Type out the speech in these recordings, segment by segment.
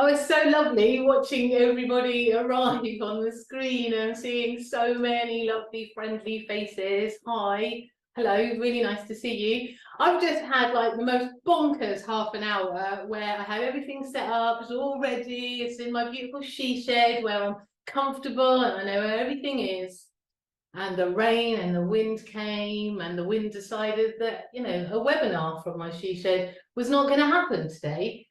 Oh, it's so lovely watching everybody arrive on the screen and seeing so many lovely, friendly faces. Hi, hello, really nice to see you. I've just had like the most bonkers half an hour where I had everything set up, it's all ready, it's in my beautiful she shed where I'm comfortable and I know where everything is. And the rain and the wind came, and the wind decided that, you know, a webinar from my she shed was not going to happen today.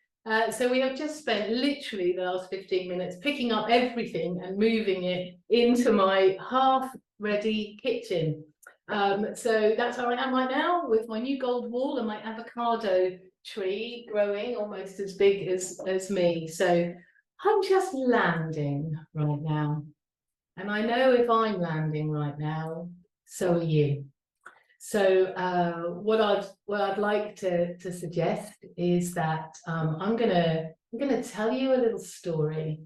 So we have just spent literally the last 15 minutes picking up everything and moving it into my half-ready kitchen. So that's where I am right now with my new gold wall and my avocado tree growing almost as big as me. So I'm just landing right now. And I know if I'm landing right now, so are you. So what I'd like to suggest is that I'm gonna tell you a little story,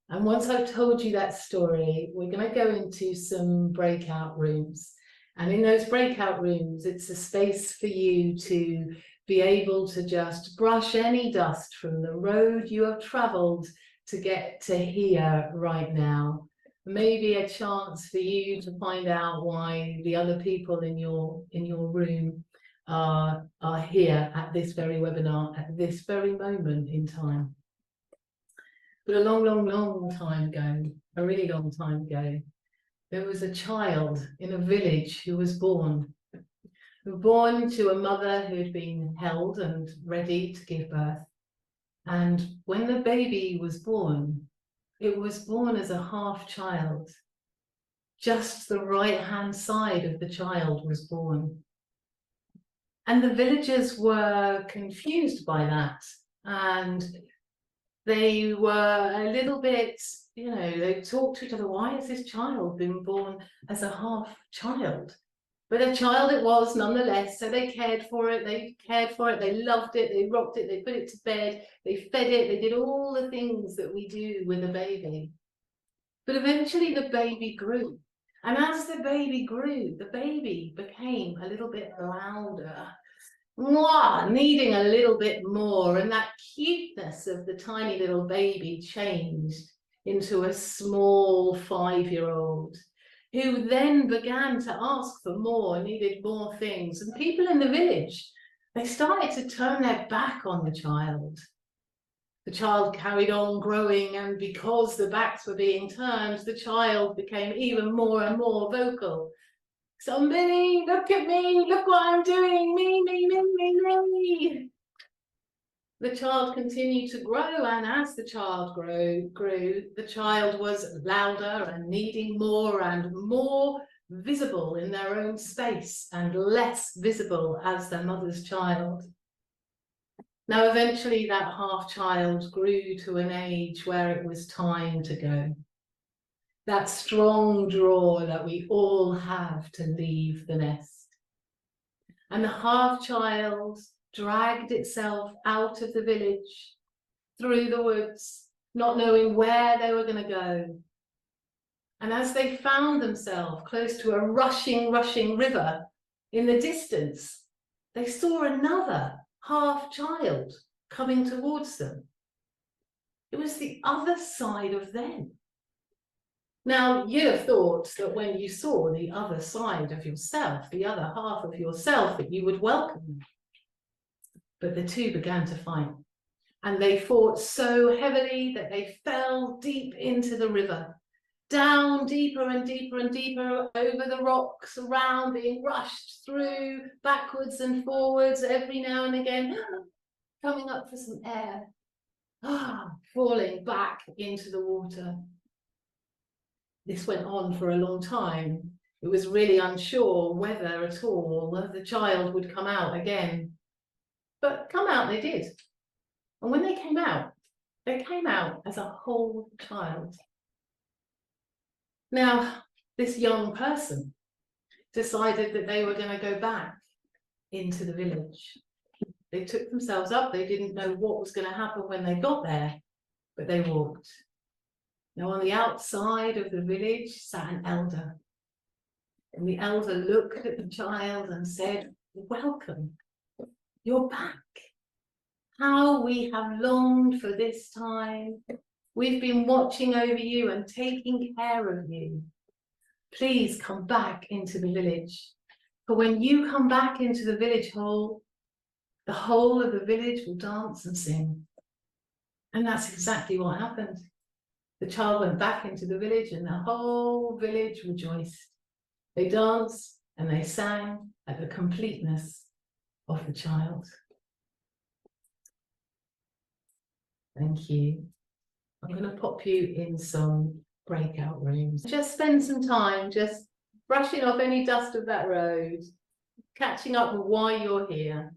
and once I've told you that story, we're gonna go into some breakout rooms, and in those breakout rooms, it's a space for you to be able to just brush any dust from the road you have travelled to get to here right now. Maybe a chance for you to find out why the other people in your room are here at this very webinar at this very moment in time. But a long time ago, a really long time ago, there was a child in a village who was born to a mother who had been held and ready to give birth. And when the baby was born, it was born as a half child. Just the right-hand side of the child was born. And the villagers were confused by that. And they were a little bit, you know, they talked to each other, why has this child been born as a half child? But a child it was nonetheless, so they cared for it, they loved it, they rocked it, they put it to bed, they fed it, they did all the things that we do with a baby. But eventually the baby grew. And as the baby grew, the baby became a little bit louder, needing a little bit more. And that cuteness of the tiny little baby changed into a small 5-year-old who then began to ask for more, needed more things. And people in the village, they started to turn their back on the child. The child carried on growing, and because the backs were being turned, the child became even more and more vocal. Somebody, look at me, look what I'm doing, me. The child continued to grow, and as the child grew, the child was louder and needing more and more visible in their own space and less visible as their mother's child. Now, eventually that half child grew to an age where it was time to go. That strong draw that we all have to leave the nest. And the half child dragged itself out of the village, through the woods, not knowing where they were going to go. And as they found themselves close to a rushing river in the distance, they saw another half child coming towards them. It was the other side of them. Now, you'd have thought that when you saw the other side of yourself, the other half of yourself, that you would welcome them. But the two began to fight, and they fought so heavily that they fell deep into the river, down deeper and deeper and deeper over the rocks around, being rushed through backwards and forwards every now and again, coming up for some air, falling back into the water. This went on for a long time. It was really unsure whether at all the child would come out again. But come out they did. And when they came out as a whole child. Now, this young person decided that they were going to go back into the village. They took themselves up. They didn't know what was going to happen when they got there, but they walked. Now, on the outside of the village sat an elder. And the elder looked at the child and said, "Welcome, you're back. how we have longed for this time. We've been watching over you and taking care of you. Please come back into the village. For when you come back into the village hall, the whole of the village will dance and sing. And that's exactly what happened. The child went back into the village and the whole village rejoiced. They danced and they sang at the completeness of the child. Thank you. I'm going to pop you in some breakout rooms. Just spend some time just brushing off any dust of that road, catching up with why you're here.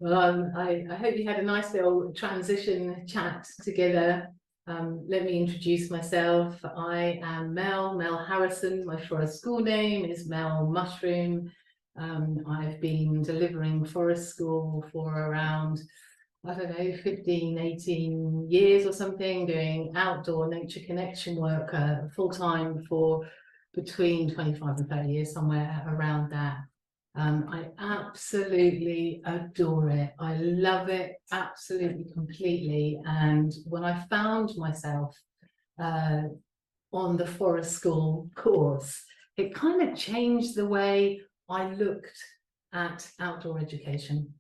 Well, I hope you had a nice little transition chat together. Let me introduce myself. I am Mell Harrison. My forest school name is Mell Mushroom. I've been delivering forest school for around, I don't know, 15, 18 years or something, doing outdoor nature connection work full-time for between 25 and 30 years, somewhere around that. I absolutely adore it. I love it absolutely completely. And when I found myself on the forest school course, it kind of changed the way I looked at outdoor education.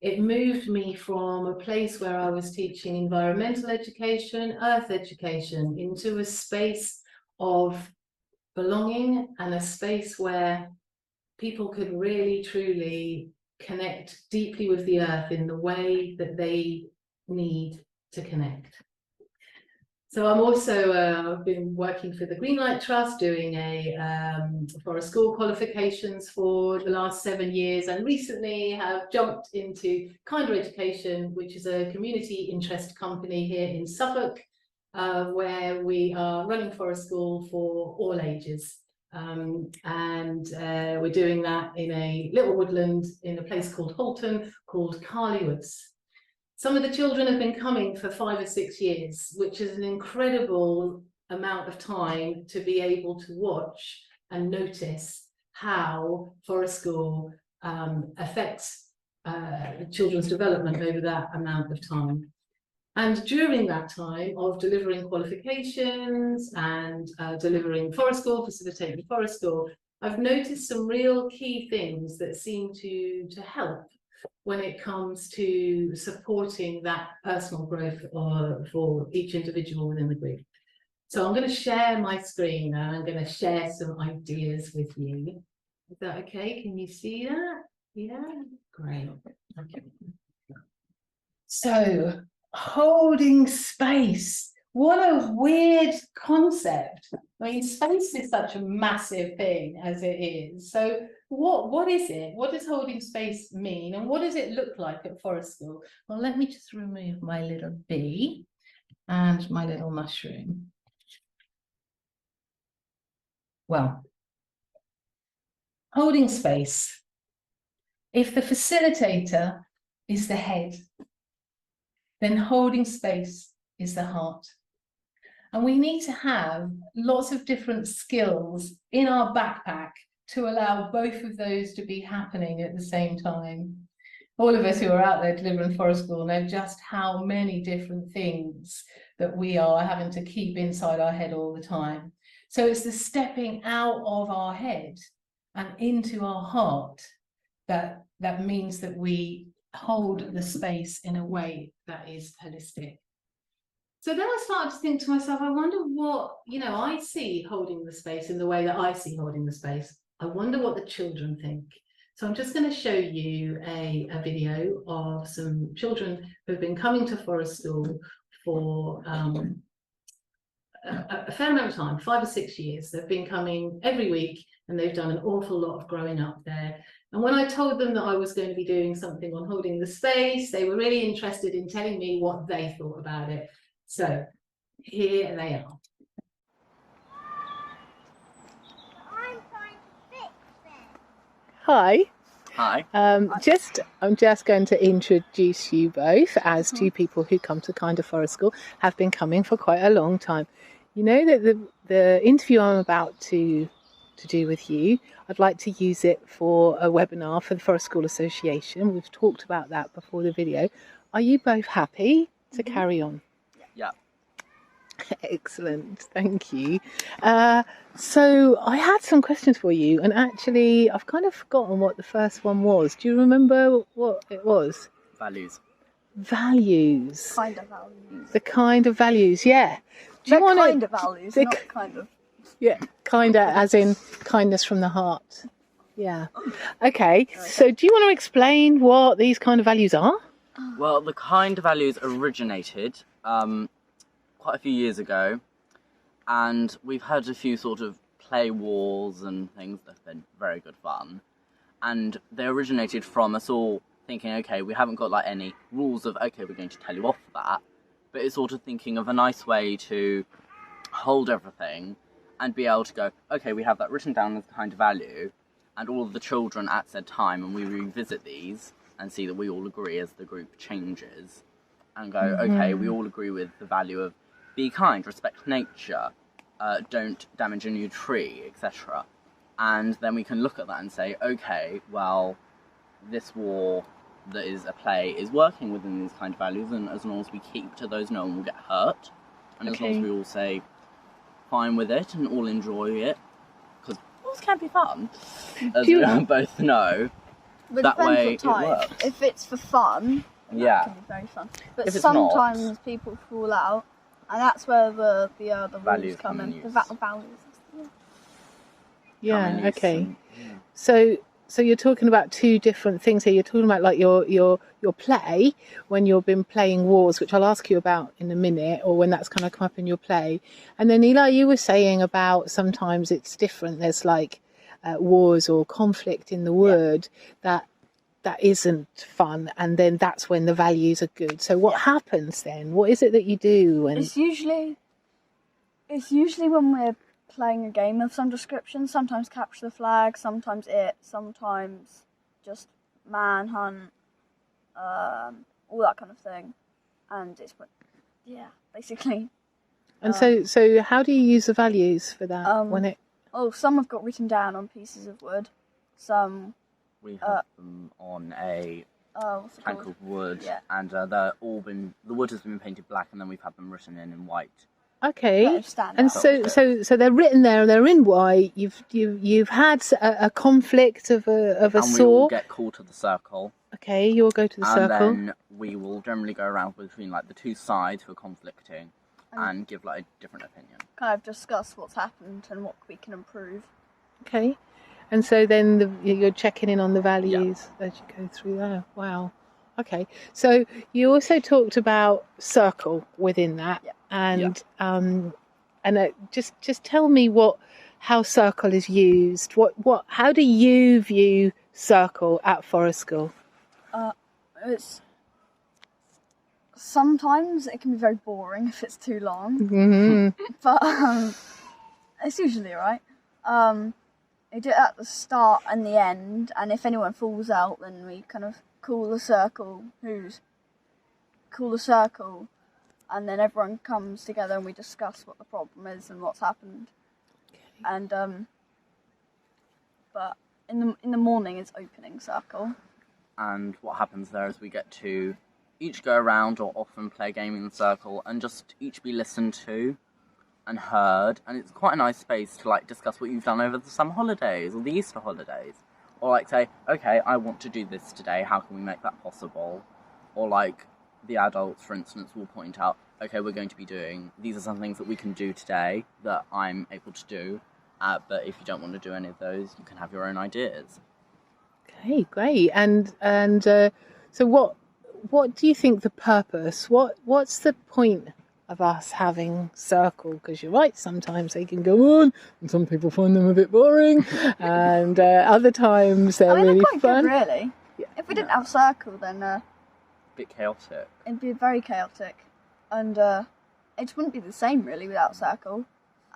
It moved me from a place where I was teaching environmental education, earth education, into a space of belonging and a space where people could really, truly connect deeply with the earth in the way that they need to connect. So I'm also, I've been working for the Greenlight Trust, doing forest school qualifications for the last 7 years, and recently have jumped into Kinder Education, which is a community interest company here in Suffolk, where we are running forest school for all ages. We're doing that in a little woodland in a place called Halton, called Carley Woods. Some of the children have been coming for 5 or 6 years, which is an incredible amount of time to be able to watch and notice how forest school affects children's development over that amount of time. And during that time of delivering qualifications and delivering forest school, facilitating forest school, I've noticed some real key things that seem to help when it comes to supporting that personal growth for each individual within the group. So I'm going to share my screen and I'm going to share some ideas with you. Is that okay? Can you see that? Yeah, great. Okay. So, holding space. What a weird concept. I mean, space is such a massive thing as it is. So what is it? What does holding space mean? And what does it look like at forest school? Well, let me just remove my little bee and my little mushroom. Well, holding space. If the facilitator is the head, then holding space is the heart. And we need to have lots of different skills in our backpack to allow both of those to be happening at the same time. All of us who are out there delivering forest school know just how many different things that we are having to keep inside our head all the time. So it's the stepping out of our head and into our heart that means that we hold the space in a way that is holistic. So then I started to think to myself, I wonder what, I see holding the space in the way that I see holding the space. I wonder what the children think. So I'm just going to show you a video of some children who've been coming to forest school for a fair amount of time, 5 or 6 years. They've been coming every week and they've done an awful lot of growing up there. And when I told them that I was going to be doing something on holding the space, they were really interested in telling me what they thought about it. So here they are. I'm trying to fix it. Hi. Hi. I'm just going to introduce you both as two people who come to Kinder Forest School, have been coming for quite a long time. You know that the interview I'm about to to do with you. I'd like to use it for a webinar for the Forest School Association. We've talked about that before the video. Are you both happy to carry on? Yeah. Excellent, thank you. So I had some questions for you, and actually I've kind of forgotten what the first one was. Do you remember what it was? Values. Values. Kind of values. The kind of values, yeah. Do you They're want kind of values, the- not kind of. Yeah, kind of, as in kindness from the heart. Yeah. Okay. So, do you want to explain what these kind of values are? Well, the kind of values originated quite a few years ago, and we've had a few sort of play wars and things that have been very good fun. And they originated from us all thinking, okay, we haven't got like any rules of, okay, we're going to tell you off for that, but it's sort of thinking of a nice way to hold everything and be able to go, okay, we have that written down as a kind of value, and all of the children at said time, and we revisit these and see that we all agree as the group changes, and go, okay, we all agree with the value of be kind, respect nature, don't damage a new tree, etc. And then we can look at that and say, okay, well, this war that is a play is working within these kind of values, and as long as we keep to those, no one will get hurt, and as long as we all say fine with it and all enjoy it, because wars can be fun, as we both know. But That depends way what type. it works. If it's for fun, then Yeah. that can be very fun. But If it's sometimes not, people fall out, and that's where the values rules come come in in. The use. values. Yeah. Common use Okay. and- So you're talking about two different things here. You're talking about like your play when you've been playing wars, which I'll ask you about in a minute, or when that's kind of come up in your play. And then Eli, you were saying about sometimes it's different. There's like wars or conflict in the word that isn't fun, and then that's when the values are good. So what happens then? What is it that you do? And It's usually when we're playing a game of some description. Sometimes capture the flag, sometimes sometimes just manhunt, all that kind of thing. And it's basically. and so how do you use the values for that when it? Oh, some have got written down on pieces of wood. Some We have them on a what's it plank called? of wood, Yeah. and the wood has been painted black, and then we've had them written in white. Okay. Let it stand And out. so they're written there and they're in white. You've had a conflict of a And we all sort. get called to the circle, Okay, you'll go to the and circle. then we will generally go around between like the two sides who are conflicting and give like a different opinion. Kind of discuss what's happened and what we can improve. Okay, and so then you're checking in on the values as you go through there. Wow. Okay, so you also talked about circle within that, and just tell me how circle is used. How do you view circle at Forest School? It's sometimes it can be very boring if it's too long, but it's usually alright. We do it at the start and the end, and if anyone falls out, then we kind of call the circle, and then everyone comes together and we discuss what the problem is and what's happened. Okay. And but in the morning is opening circle. And what happens there is we get to each go around or often play a game in the circle and just each be listened to and heard, and it's quite a nice space to like discuss what you've done over the summer holidays or the Easter holidays, or like say, okay, I want to do this today, how can we make that possible? Or like the adults, for instance, will point out, okay, we're going to be doing, these are some things that we can do today that I'm able to do, but if you don't want to do any of those, you can have your own ideas. Okay, great. And so what do you think the purpose? What's the point of us having circle? Because you're right, sometimes they can go on, and some people find them a bit boring, and other times they're really they're quite fun. good, really. Yeah. If we didn't have circle, then Bit chaotic. it'd be very chaotic, and it wouldn't be the same really without circle.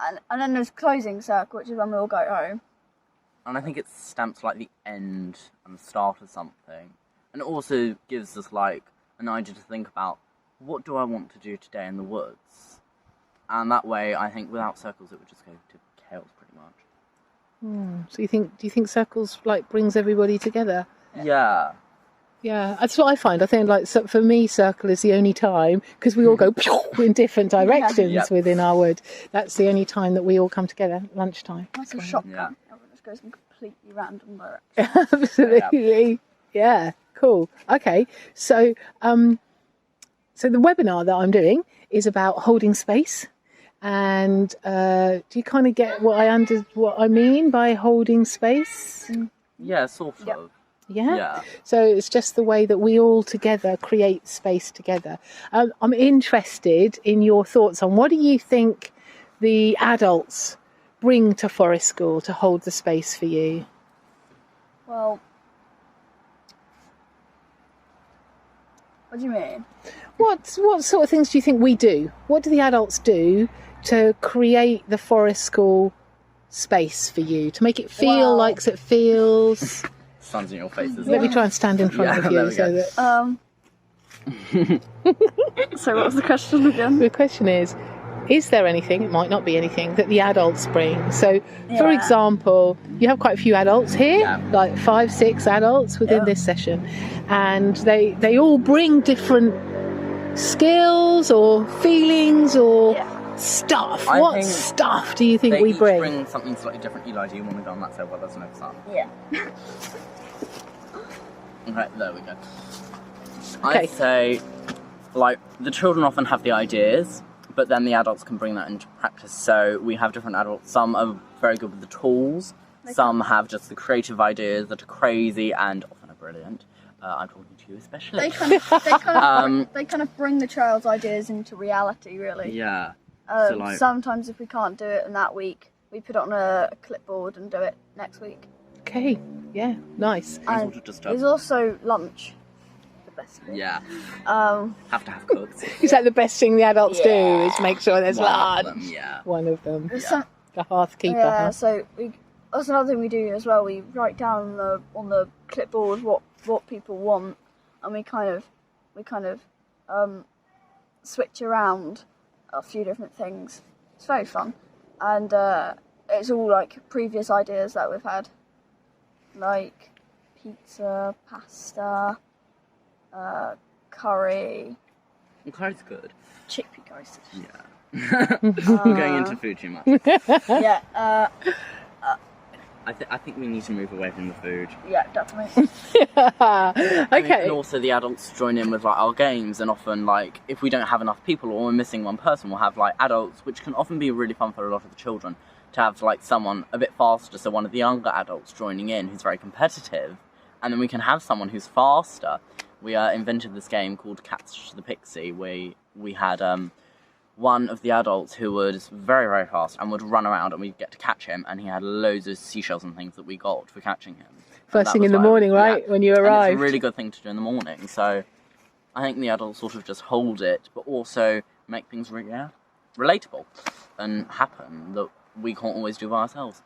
And then there's closing circle, which is when we all go home. And I think it stamps like the end and the start of something. And it also gives us like an idea to think about, what do I want to do today in the woods? And that way, I think without circles, it would just go to chaos pretty much. So do you think circles like brings everybody together? Yeah. Yeah, that's what I find. I think like for me, circle is the only time because we all go in different directions Yep. within our wood. That's the only time that we all come together at lunchtime. That's a shotgun. Yeah. Everyone just goes in completely random directions. Absolutely. Yeah. Cool. Okay. So, so the webinar that I'm doing is about holding space. And do you kind of get what I mean by holding space? Yeah, sort of. Yep. Yeah. Yeah. So it's just the way that we all together create space together. I'm interested in your thoughts on what do you think the adults bring to Forest School to hold the space for you? Well, what do you mean? What sort of things do you think we do? What do the adults do to create the Forest School space for you, to make it feel like it feels? Sun's in your face, isn't Let it? me try and stand in front Yeah, of there you we so go. that. So what was the question again? The question is there anything, it might not be anything, that the adults bring? So, for Yeah. example, you have quite a few adults here, Yeah. like 5, 6 adults within this session, and they all bring different skills or feelings or stuff. I What think stuff do you think They we each bring? bring something slightly different. Eli, do you want to go on that side while there's no sun? Yeah. Okay, there we go. Okay. I'd say, like, the children often have the ideas, but then the adults can bring that into practice. So we have different adults. Some are very good with the tools. Some have just the creative ideas that are crazy and often are brilliant. I'm talking to you especially. They kind of bring the child's ideas into reality, really. Yeah. So, like- Sometimes if we can't do it in that week, we put it on a clipboard and do it next week. Okay, yeah, nice. And And sort of just there's also lunch. The best bit. yeah. Um, Have to have cooks. Is that the best thing the adults do? Yeah. Is make sure there's One of lunch? them, yeah. One of them, there's Yeah. some, the hearth keeper. yeah, Huh? so that's another thing we do as well. We write down on the clipboard what people want, and we kind of switch around a few different things. It's very fun, and it's all like previous ideas that we've had, like pizza, pasta, curry, Well, curry's good. chickpea curries. Yeah. We're going into food too much. Yeah, I think we need to move away from the food. yeah, definitely. Okay. And also the adults join in with like our games, and often like if we don't have enough people or we're missing one person, we'll have like adults, which can often be really fun for a lot of the children to have like someone a bit faster, so one of the younger adults joining in who's very competitive, and then we can have someone who's faster. We invented this game called Catch the Pixie, where we had one of the adults who was very, very fast and would run around and we'd get to catch him, and he had loads of seashells and things that we got for catching him. First thing in the morning, right? Yeah. When you And arrive. it's a really good thing to do in the morning, so I think the adults sort of just hold it, but also make things really relatable and happen that we can't always do by ourselves.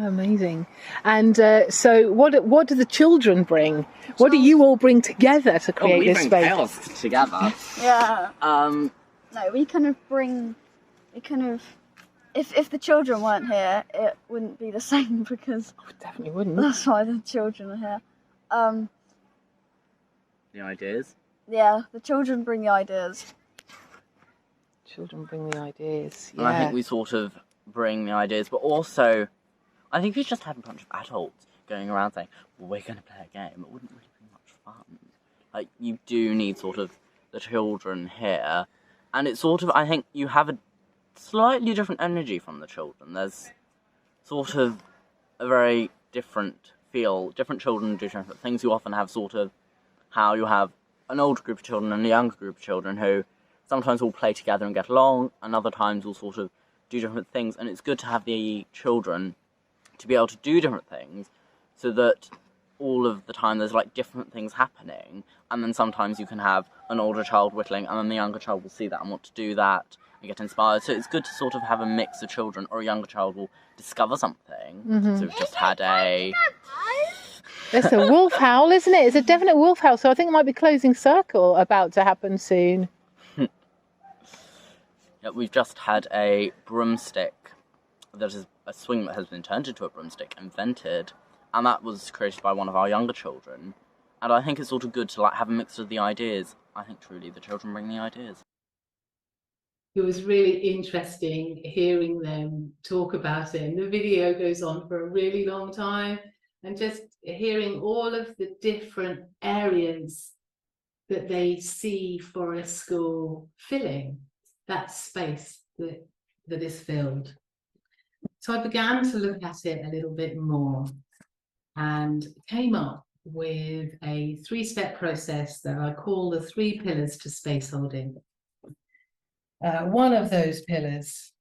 Oh, amazing. And so what do the children bring? What do you all bring together to create we this bring space? chaos together. Yeah. No, We kind of if the children weren't here, it wouldn't be the same because Definitely wouldn't. that's why the children are here. the ideas. Yeah, the children bring the ideas. Children bring the ideas. And I Yeah. think we sort of bring the ideas, but also I think if you just had a bunch of adults going around saying, well, we're going to play a game, it wouldn't really be much fun. Like, you do need sort of the children here, and it's sort of, I think you have a slightly different energy from the children. There's sort of a very different feel. Different children do different things. You often have sort of how you have an older group of children and a younger group of children who sometimes will play together and get along, and other times will sort of do different things, and it's good to have the children to be able to do different things so that all of the time there's like different things happening, and then sometimes you can have an older child whittling and then the younger child will see that and want to do that and get inspired. So it's good to sort of have a mix of children, or a younger child will discover something. So we've just had It's a wolf howl, isn't it? It's a definite wolf howl. So I think it might be closing circle about to happen soon. we've just had a broomstick there's a swing that has been turned into a broomstick, invented, and that was created by one of our younger children. And I think it's sort of good to like have a mix of the ideas. I think truly the children bring the ideas. It was really interesting hearing them talk about it. And the video goes on for a really long time, and just hearing all of the different areas that they see for a school filling that space that is filled. So I began to look at it a little bit more and came up with a 3-step process that I call the 3 pillars to space holding. One of those pillars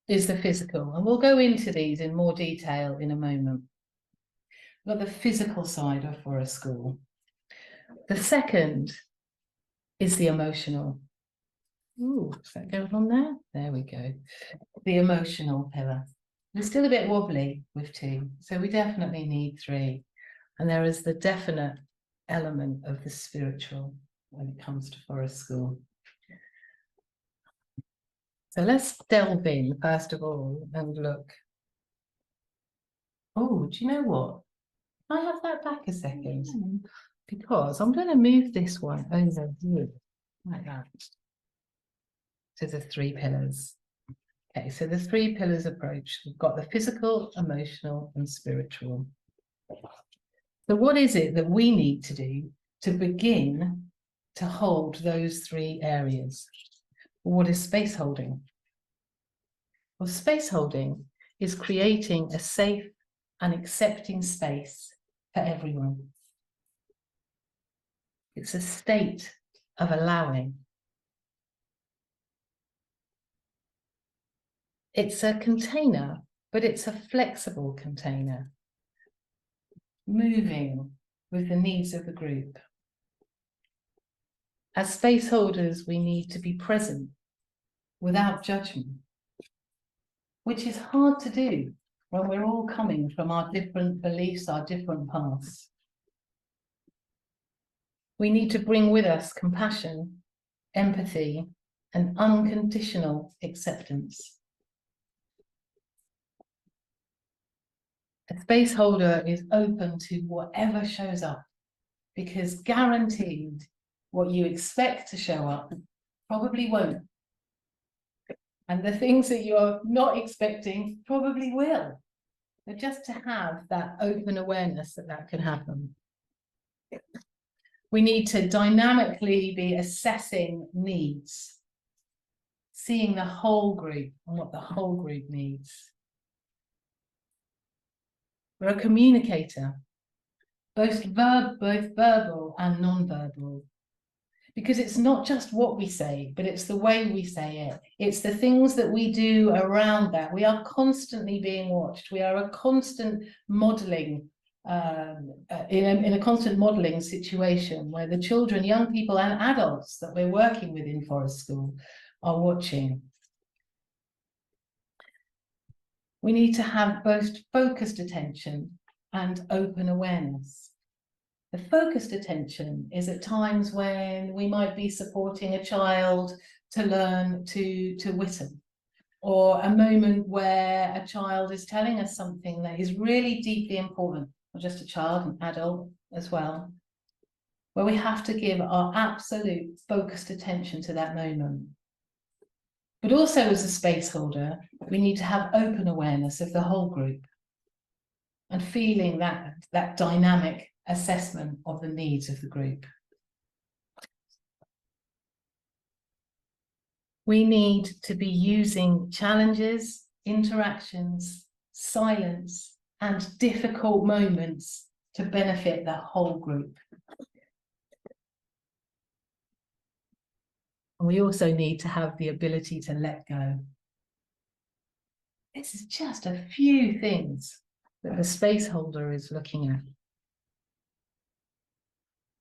is the physical, and we'll go into these in more detail in a moment. But the physical side of for a school. The second is the emotional. Ooh, is that going on there? There we go. The emotional pillar. We're still a bit wobbly with 2, so we definitely need 3. And there is the definite element of the spiritual when it comes to forest school. So let's delve in first of all and look. Oh, do you know what? Can I have that back a second? Because I'm going to move this one over here, like that, to the 3 pillars. Okay, so the 3 pillars approach. We've got the physical, emotional, and spiritual. So what is it that we need to do to begin to hold those 3 areas? What is space holding? Well, space holding is creating a safe and accepting space for everyone. It's a state of allowing. It's a container, but it's a flexible container, moving with the needs of the group. As space holders, we need to be present without judgment, which is hard to do when we're all coming from our different beliefs, our different paths. We need to bring with us compassion, empathy, and unconditional acceptance. A space holder is open to whatever shows up, because guaranteed what you expect to show up probably won't. And the things that you're not expecting probably will. But just to have that open awareness that that can happen. We need to dynamically be assessing needs, seeing the whole group and what the whole group needs. We're a communicator, both verbal and non-verbal, because it's not just what we say, but it's the way we say it. It's the things that we do around that. We are constantly being watched. We are a constant modeling, in a constant modeling situation where the children, young people and adults that we're working with in forest school are watching. We need to have both focused attention and open awareness. The focused attention is at times when we might be supporting a child to learn to whittle, or a moment where a child is telling us something that is really deeply important, not just a child, an adult as well, where we have to give our absolute focused attention to that moment. But also as a space holder, we need to have open awareness of the whole group and feeling that dynamic assessment of the needs of the group. We need to be using challenges, interactions, silence, and difficult moments to benefit the whole group. And we also need to have the ability to let go. This is just a few things that the space holder is looking at.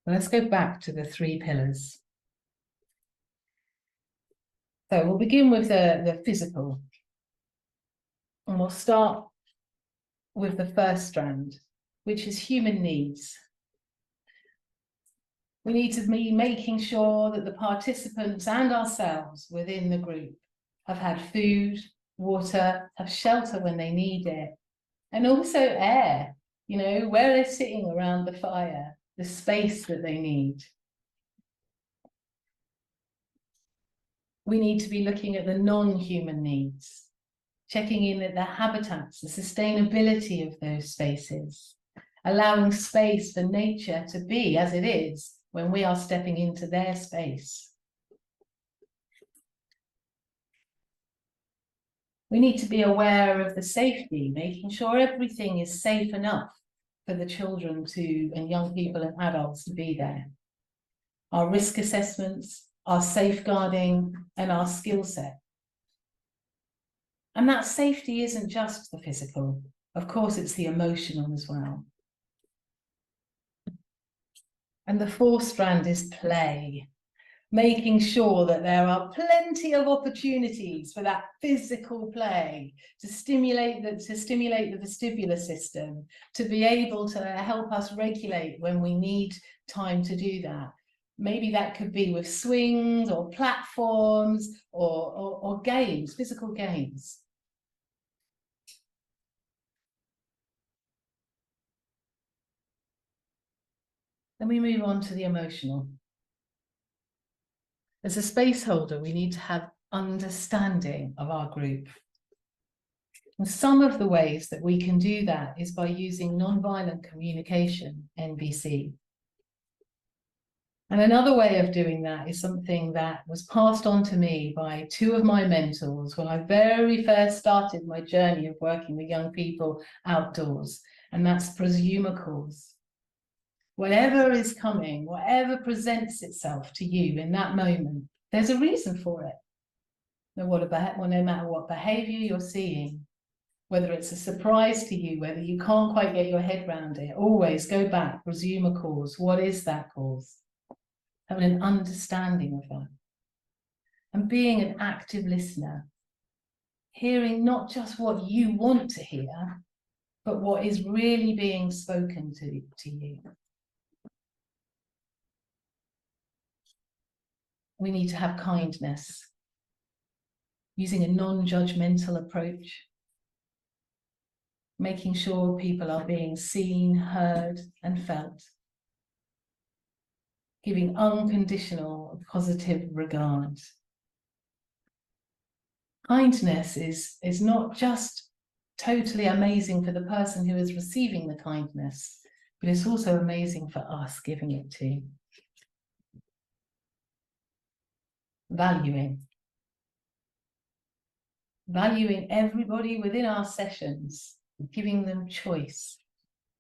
Let's go back to the 3 pillars. So we'll begin with the physical. And we'll start with the first strand, which is human needs. We need to be making sure that the participants and ourselves within the group have had food, water, have shelter when they need it, and also air, you know, where they're sitting around the fire, the space that they need. We need to be looking at the non-human needs, checking in at the habitats, the sustainability of those spaces, allowing space for nature to be as it is when we are stepping into their space. We need to be aware of the safety, making sure everything is safe enough for the children and young people and adults to be there. Our risk assessments, our safeguarding, and our skill set. And that safety isn't just the physical. Of course, it's the emotional as well. And the fourth strand is play, making sure that there are plenty of opportunities for that physical play to stimulate the vestibular system, to be able to help us regulate when we need time to do that. Maybe that could be with swings or platforms or games, physical games. Then we move on to the emotional. As a space holder, we need to have understanding of our group. And some of the ways that we can do that is by using nonviolent communication, NVC. And another way of doing that is something that was passed on to me by two of my mentors when I very first started my journey of working with young people outdoors, and that's presumicals. Whatever is coming, whatever presents itself to you in that moment, there's a reason for it. No matter what behavior you're seeing, whether it's a surprise to you, whether you can't quite get your head around it, always go back, resume a cause. What is that cause? Having an understanding of that. And being an active listener, hearing not just what you want to hear, but what is really being spoken to you. We need to have kindness, using a non-judgmental approach, making sure people are being seen, heard, and felt, giving unconditional, positive regard. Kindness is not just totally amazing for the person who is receiving the kindness, but it's also amazing for us giving it to. Valuing everybody within our sessions, giving them choice,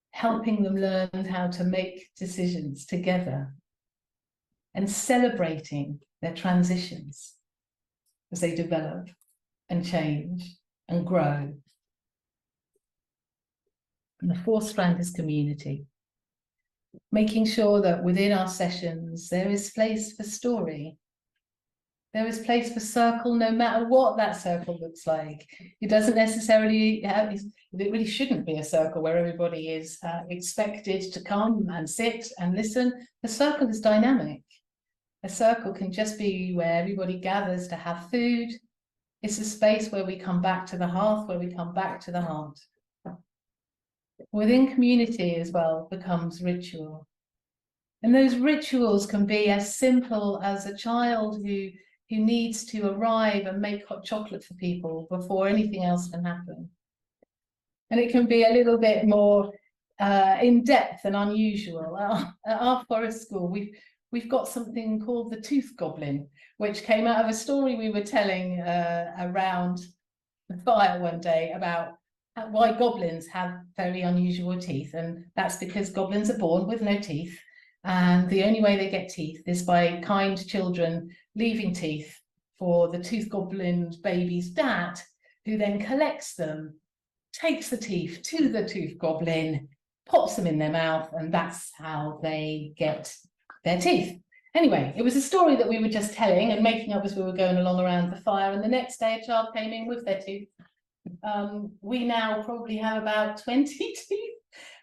helping them learn how to make decisions together, and celebrating their transitions as they develop and change and grow. And the fourth strand is community, making sure that within our sessions there is place for story. There is place for circle, no matter what that circle looks like. It doesn't necessarily have, it really shouldn't be a circle where everybody is expected to come and sit and listen. The circle is dynamic. A circle can just be where everybody gathers to have food. It's a space where we come back to the hearth, where we come back to the heart. Within community as well becomes ritual. And those rituals can be as simple as a child who needs to arrive and make hot chocolate for people before anything else can happen. And it can be a little bit more in depth and unusual. At our forest school, we've got something called the tooth goblin, which came out of a story we were telling around the fire one day about why goblins have very unusual teeth. And that's because goblins are born with no teeth. And the only way they get teeth is by kind children leaving teeth for the tooth goblin's baby's dad, who then collects them, takes the teeth to the tooth goblin, pops them in their mouth, and that's how they get their teeth. Anyway, it was a story that we were just telling and making up as we were going along around the fire, and the next day a child came in with their tooth. We now probably have about 20 teeth,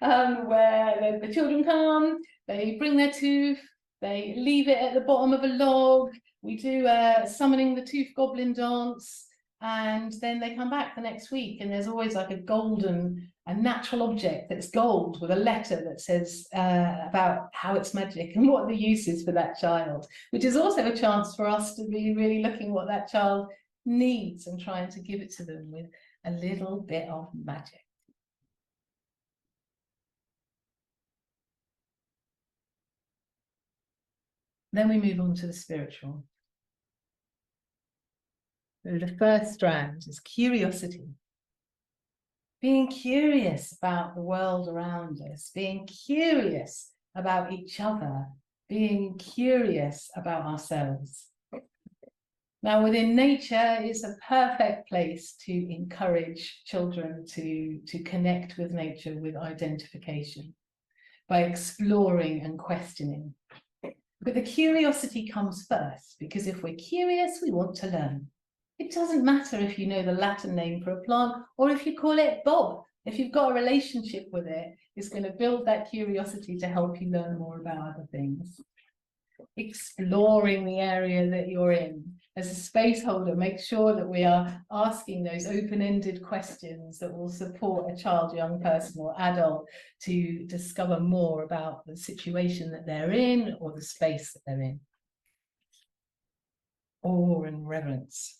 where the children come, they bring their tooth, they leave it at the bottom of a log. We do summoning the tooth goblin dance, and then they come back the next week, and there's always like a natural object that's gold with a letter that says about how it's magic and what the use is for that child, which is also a chance for us to be really looking what that child needs and trying to give it to them with a little bit of magic. Then we move on to the spiritual. So the first strand is curiosity. Being curious about the world around us, being curious about each other, being curious about ourselves. Now, within nature is a perfect place to encourage children to connect with nature with identification by exploring and questioning. But the curiosity comes first, because if we're curious, we want to learn. It doesn't matter if you know the Latin name for a plant or if you call it Bob. If you've got a relationship with it, it's going to build that curiosity to help you learn more about other things. Exploring the area that you're in. As a space holder, make sure that we are asking those open-ended questions that will support a child, young person or adult to discover more about the situation that they're in or the space that they're in. Awe and reverence.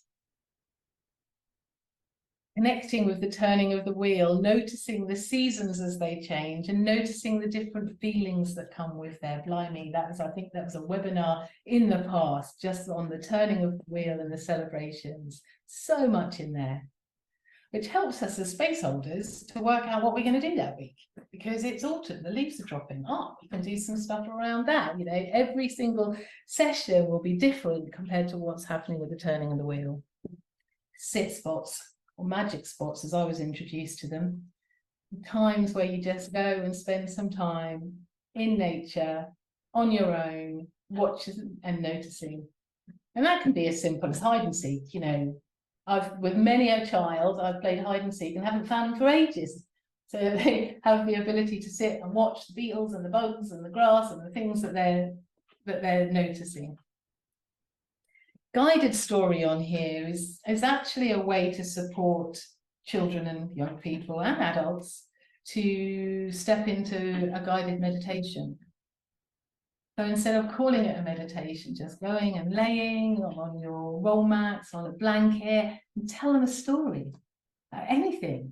Connecting with the turning of the wheel, noticing the seasons as they change and noticing the different feelings that come with their blimey. I think that was a webinar in the past, just on the turning of the wheel and the celebrations. So much in there, which helps us as space holders to work out what we're going to do that week, because it's autumn, the leaves are dropping. We can do some stuff around that. You know, every single session will be different compared to what's happening with the turning of the wheel. Sit spots, or magic spots, as I was introduced to them. Times where you just go and spend some time in nature, on your own, watching and noticing. And that can be as simple as hide and seek. You know, with many a child, I've played hide and seek and haven't found them for ages. So they have the ability to sit and watch the beetles and the bugs and the grass and the things that they're noticing. Guided story on here is actually a way to support children and young people and adults to step into a guided meditation. So instead of calling it a meditation, just going and laying on your roll mats, on a blanket, and tell them a story, anything,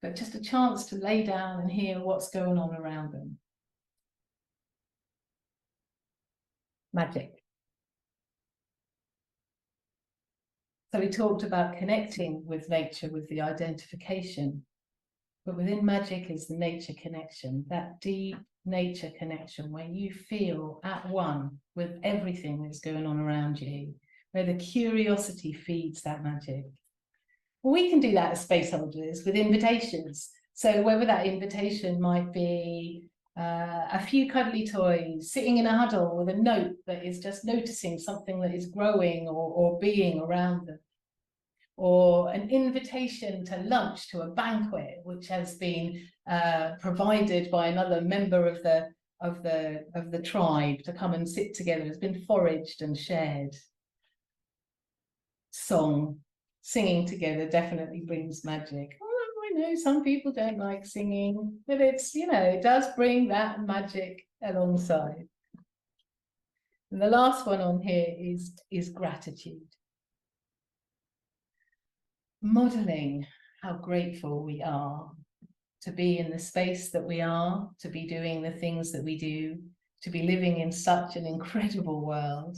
but just a chance to lay down and hear what's going on around them. Magic. So we talked about connecting with nature, with the identification, but within magic is the nature connection, that deep nature connection where you feel at one with everything that's going on around you, where the curiosity feeds that magic. Well, we can do that as space holders with invitations. So whether that invitation might be a few cuddly toys, sitting in a huddle with a note that is just noticing something that is growing or being around them, or an invitation to lunch to a banquet which has been provided by another member of the tribe to come and sit together, has been foraged and shared. Singing together definitely brings magic. I know some people don't like singing, but it's, you know, it does bring that magic alongside. And the last one on here is gratitude. Modeling how grateful we are to be in the space that we are, to be doing the things that we do, to be living in such an incredible world.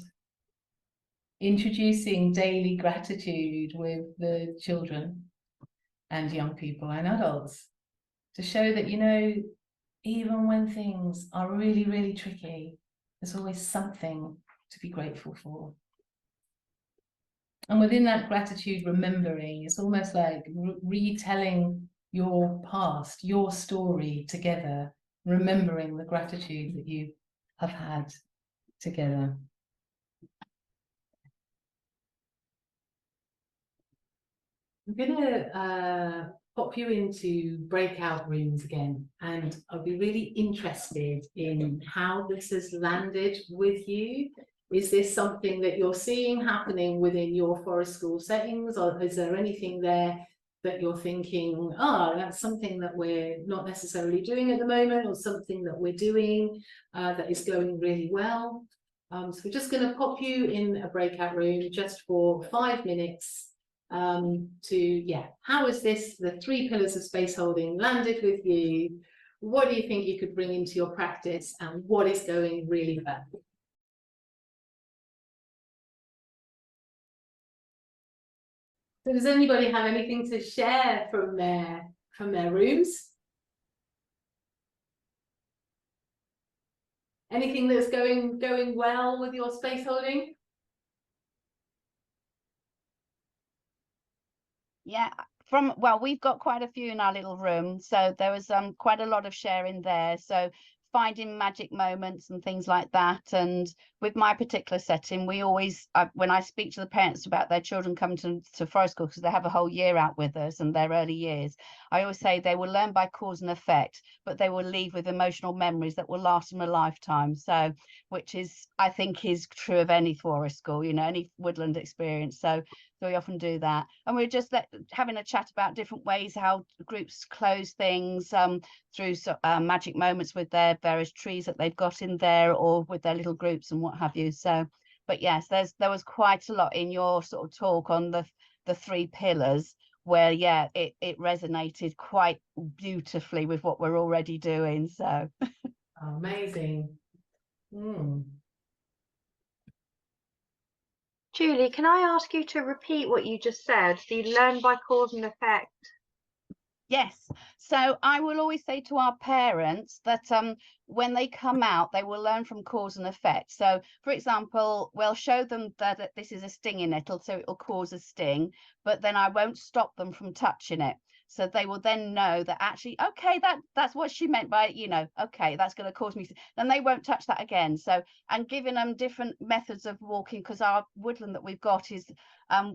Introducing daily gratitude with the children and young people and adults to show that, you know, even when things are really, really tricky, there's always something to be grateful for. And within that gratitude, remembering, it's almost like retelling your past, your story together, remembering the gratitude that you have had together. I'm going to pop you into breakout rooms again, and I'll be really interested in how this has landed with you Is this something that you're seeing happening within your forest school settings, or is there anything there that you're thinking, oh, that's something that we're not necessarily doing at the moment, or something that we're doing that is going really well? So we're just going to pop you in a breakout room just for 5 minutes how is this, the 3 pillars of space holding, landed with you? What do you think you could bring into your practice, and what is going really well? So does anybody have anything to share from their rooms? Anything that's going well with your space holding? Yeah, we've got quite a few in our little room, so there was quite a lot of sharing there. So finding magic moments and things like that. And with my particular setting, we always, when I speak to the parents about their children coming to forest school, because they have a whole year out with us and their early years, I always say they will learn by cause and effect, but they will leave with emotional memories that will last them a lifetime. So, which is, I think, is true of any forest school, you know, any woodland experience. So we often do that. And we're just having a chat about different ways how groups close things through magic moments with their various trees that they've got in there, or with their little groups and what have you. So, but yes, there was quite a lot in your sort of talk on the 3 pillars, where it resonated quite beautifully with what we're already doing. So amazing. Julie, can I ask you to repeat what you just said? So you learn by cause and effect. Yes. So I will always say to our parents that when they come out, they will learn from cause and effect. So, for example, we'll show them that this is a stinging nettle, so it will cause a sting, but then I won't stop them from touching it. So they will then know that actually, okay, that's what she meant by, you know, okay, that's going to cause me. Then they won't touch that again. So, and giving them different methods of walking, because our woodland that we've got is,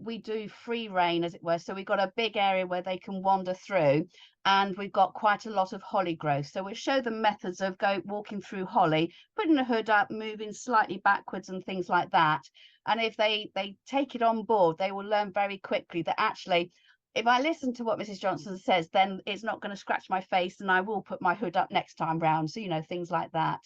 we do free rein, as it were. So we've got a big area where they can wander through, and we've got quite a lot of holly growth. So we'll show them methods of walking through holly, putting a hood up, moving slightly backwards and things like that. And if they take it on board, they will learn very quickly that actually, if I listen to what Mrs. Johnson says, then it's not going to scratch my face, and I will put my hood up next time round. So, you know, things like that.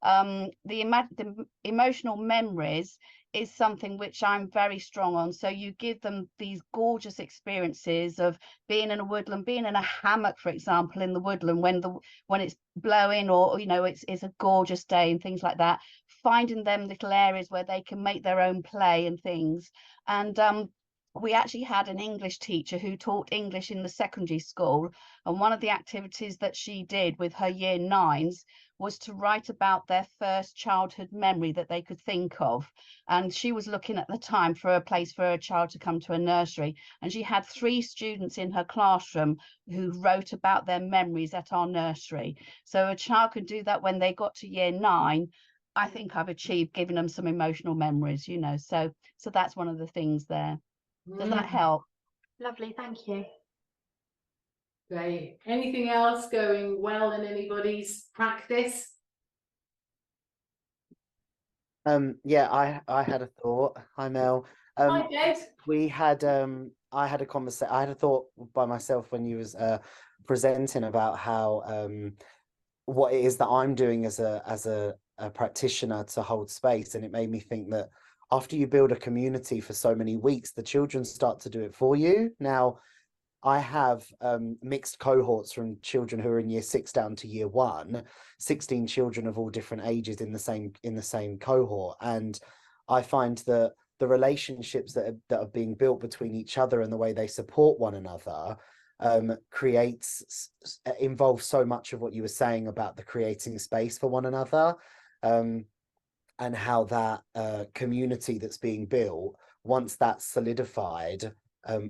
The emotional memories is something which I'm very strong on. So you give them these gorgeous experiences of being in a woodland, being in a hammock, for example, in the woodland when it's blowing, or, you know, it's a gorgeous day and things like that. Finding them little areas where they can make their own play and things. And we actually had an English teacher who taught English in the secondary school, and one of the activities that she did with her year 9s was to write about their first childhood memory that they could think of. And she was looking at the time for a place for a child to come to a nursery, and she had 3 students in her classroom who wrote about their memories at our nursery. So a child could do that when they got to year 9. I think I've achieved giving them some emotional memories, you know. So that's one of the things there. Does that help? Lovely, thank you. Great. Anything else going well in anybody's practice? Yeah, I had a thought. Hi, Mel. Hi, Jed. We had I had a conversation. I had a thought by myself when you was presenting about how what it is that I'm doing as a practitioner to hold space, and it made me think that after you build a community for so many weeks, the children start to do it for you. Now, I have mixed cohorts from children who are in year 6 down to year 1, 16 children of all different ages in the same cohort, and I find that the relationships that are being built between each other and the way they support one another involves so much of what you were saying about the creating space for one another, and how that community that's being built, once that's solidified,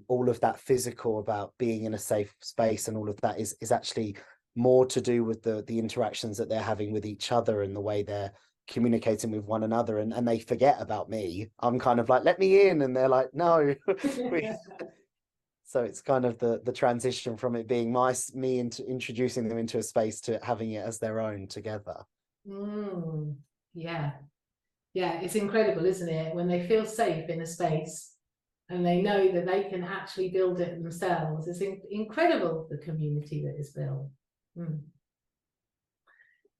all of that physical about being in a safe space and all of that is actually more to do with the interactions that they're having with each other and the way they're communicating with one another, and they forget about me. I'm kind of like, let me in, and they're like, no. So it's kind of the transition from it being me into introducing them into a space to having it as their own together. Yeah. yeah, it's incredible, isn't it? When they feel safe in a space and they know that they can actually build it themselves. It's incredible, the community that is built.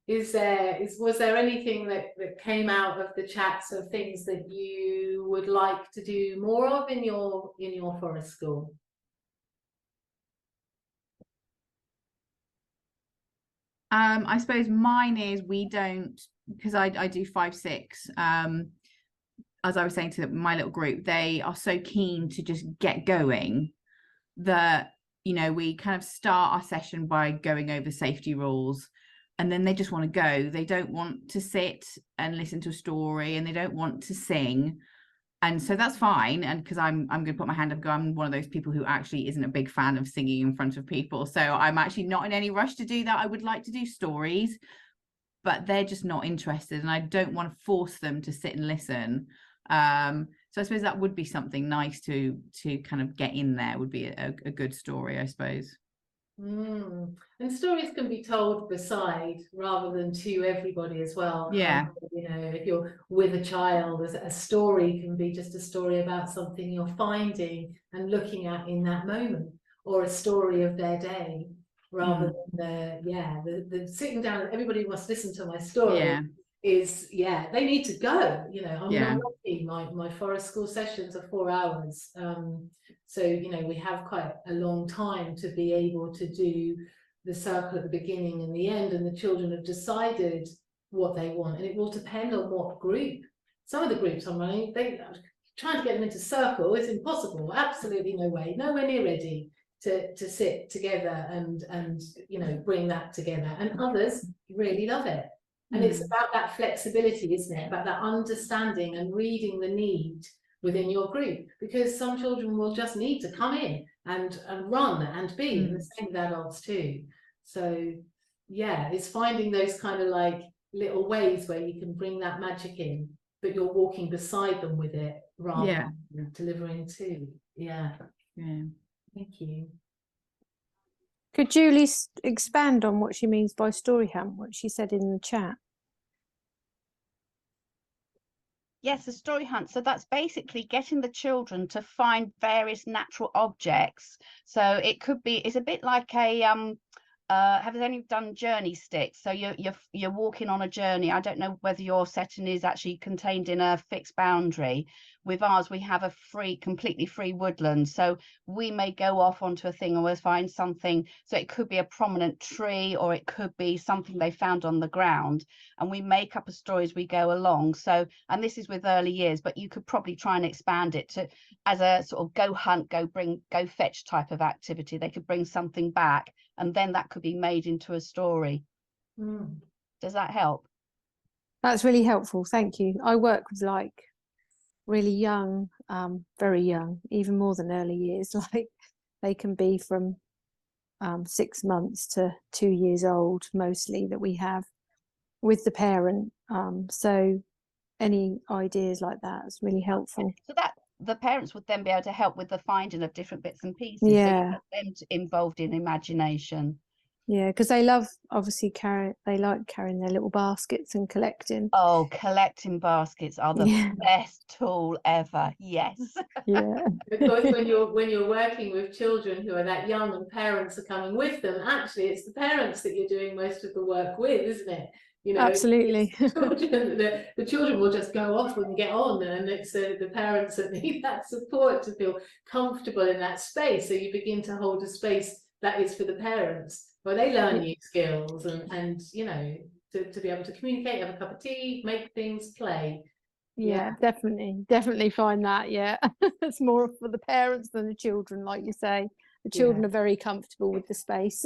Was there anything that came out of the chats of things that you would like to do more of in your forest school? I suppose mine is, we don't, because I do 5-6, as I was saying to my little group, they are so keen to just get going that, you know, we kind of start our session by going over safety rules, and then they just want to go. They don't want to sit and listen to a story, and they don't want to sing. And so that's fine. And because I'm going to put my hand up, I'm one of those people who actually isn't a big fan of singing in front of people. So I'm actually not in any rush to do that. I would like to do stories, but they're just not interested, and I don't want to force them to sit and listen. So I suppose that would be something nice to kind of get in there, would be a good story, I suppose. And stories can be told beside rather than to everybody as well. Yeah. You know, if you're with a child, a story can be just a story about something you're finding and looking at in that moment, or a story of their day, rather than the sitting down, everybody must listen to my story. They need to go, you know. I mean, I'm lucky, my forest school sessions are 4 hours, so you know, we have quite a long time to be able to do the circle at the beginning and the end, and the children have decided what they want, and it will depend on what group. Some of the groups I'm running, they trying to get them into circle is impossible. Absolutely no way, nowhere near ready to sit together and you know, bring that together, and others really love it. And it's about that flexibility, isn't it? About that understanding and reading the need within your group, because some children will just need to come in and run and be, and the same with adults too. So yeah, it's finding those kind of like little ways where you can bring that magic in, but you're walking beside them with it rather than delivering to. Thank you. Could Julie expand on what she means by story hunt, what she said in the chat? Yes, a story hunt. So that's basically getting the children to find various natural objects. So it could be, it's a bit like a have any done journey sticks? So you're walking on a journey. I don't know whether your setting is actually contained in a fixed boundary. With ours, we have a completely free woodland. So we may go off onto a thing and we'll find something. So it could be a prominent tree, or it could be something they found on the ground. And we make up a story as we go along. So, and this is with early years, but you could probably try and expand it to as a sort of go hunt, go fetch type of activity. They could bring something back, and then that could be made into a story. Does that help? That's really helpful, thank you. I work with like really young, very young, even more than early years. Like they can be from 6 months to 2 years old, mostly, that we have with the parent. So any ideas like that is really helpful. So that the parents would then be able to help with the finding of different bits and pieces. Yeah. So you get them involved in imagination. Yeah, because they love, obviously, they like carrying their little baskets and collecting. Oh, collecting baskets are the best tool ever. Yes. Yeah. Because when you're working with children who are that young and parents are coming with them, actually it's the parents that you're doing most of the work with, isn't it? You know, absolutely. The children will just go off and get on, and it's the parents that need that support to feel comfortable in that space. So you begin to hold a space that is for the parents, where they learn new skills and you know, to be able to communicate, have a cup of tea, make things, play. Yeah, definitely find that. Yeah. It's more for the parents than the children, like you say. The children are very comfortable with the space.